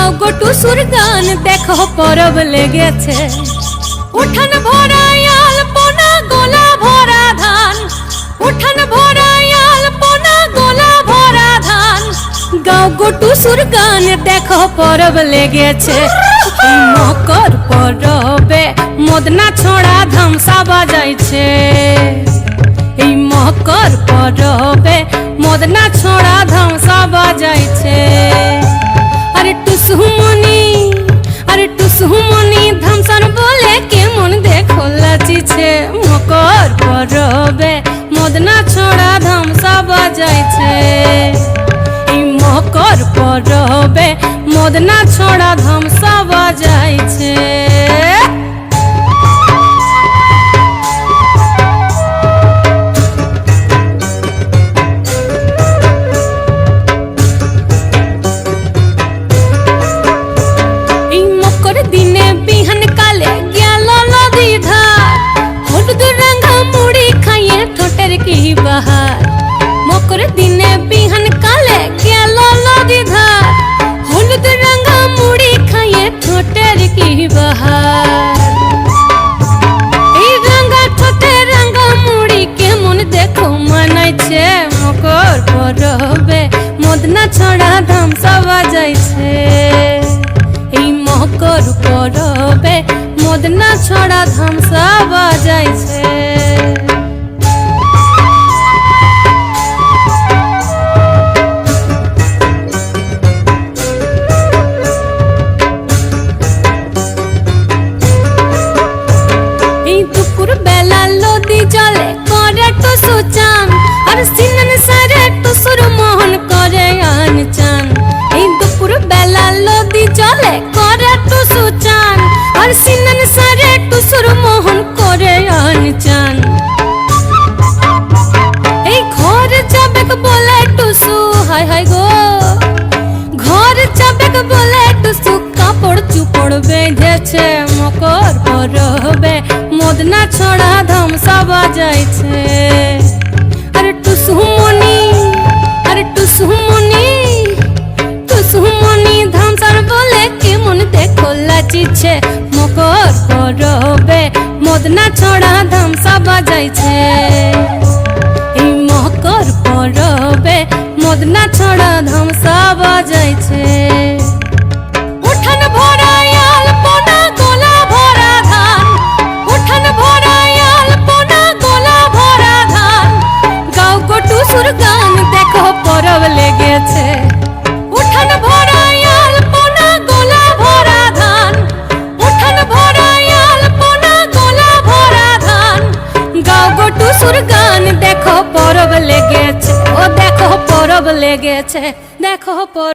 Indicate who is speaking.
Speaker 1: গাও গো টুসুর গান দেখো পরব লেগেছে। উঠান ভরা আলপনা গোলা ভরা ধান, উঠান ভরা আলপনা গোলা ভরা ধান। গাও গো টুসুর গান দেখো পরব লেগেছে। মকর পরবে মদনা ছড়া ধামসা বাজাইছে। এই মকর পরবে মদনা ছড়া ধামসা বাজাইছে। আরে টুসুমনি, আরে টুসুমনি ধামসার বলে কেমন দেখো লাচিছে। মকর পরবে মদনা ছড়া ধামসা বাজাইছে। এই মকর পরবে মদনা ছড়া ধামসা বাজাইছে। দিনে বিহান কালে গেল নদী ধার, হলুদ রঙা মুড়ি খাইয়ে ঠোঁটের কি বাহার। মকর দিনে বিহান কালে গেল নদী ধার, হলুদ রঙা মুড়ি খাইয়ে ঠোঁটের কি বাহার। এই রঙা ঠোঁটে রঙা মুড়ি কেমন দেখো মানাইছে। মকর পরবে মদনা ছড়া ধামসা বাজাইছে। মকর পরবে মদনা ছড়া ধামসা বাজাইছে। এই দুপুর বেলা নদী জলে করে টুসু চান, আর সিনন সারে টুসুর মোহন করে আন চান। এই দুপুর বেলা নদী জলে করে টুসু চান, আর সিনন সারে টুসুর মোহন করে আন চান। এই ঘর যাবে বলে টুসু, হায় হায় গো ঘর যাবে বলে টুসু কাপড় চুপড় বেঁধেছে। মকর পরবে মদনা ছড়া ধামসা বাজাইছে। আরে টুসুমনি, আরে টুসুমনি, টুসুমনি ধামসার বলে কেমন দেখো লাচিছে। মকর পরবে মদনা ছড়া ধামসা বাজাইছে। এই মকর পরবে মদনা ছড়া ধামসা বাজাইছে। উঠান ভরা আলপনা গোলা ভরা ধান, উঠান ভরা আলপনা গোলা ভরা ধান। গাও গো টুসুর গান দেখো পরব লেগেছে। উঠান ভরা আলপনা গোলা ভরা ধান, উঠান ভরা আলপনা গোলা ভরা ধান। গাও গো টুসুর গান দেখো পরব লেগেছে। ও দেখো পরব লেগেছে, দেখো পরব।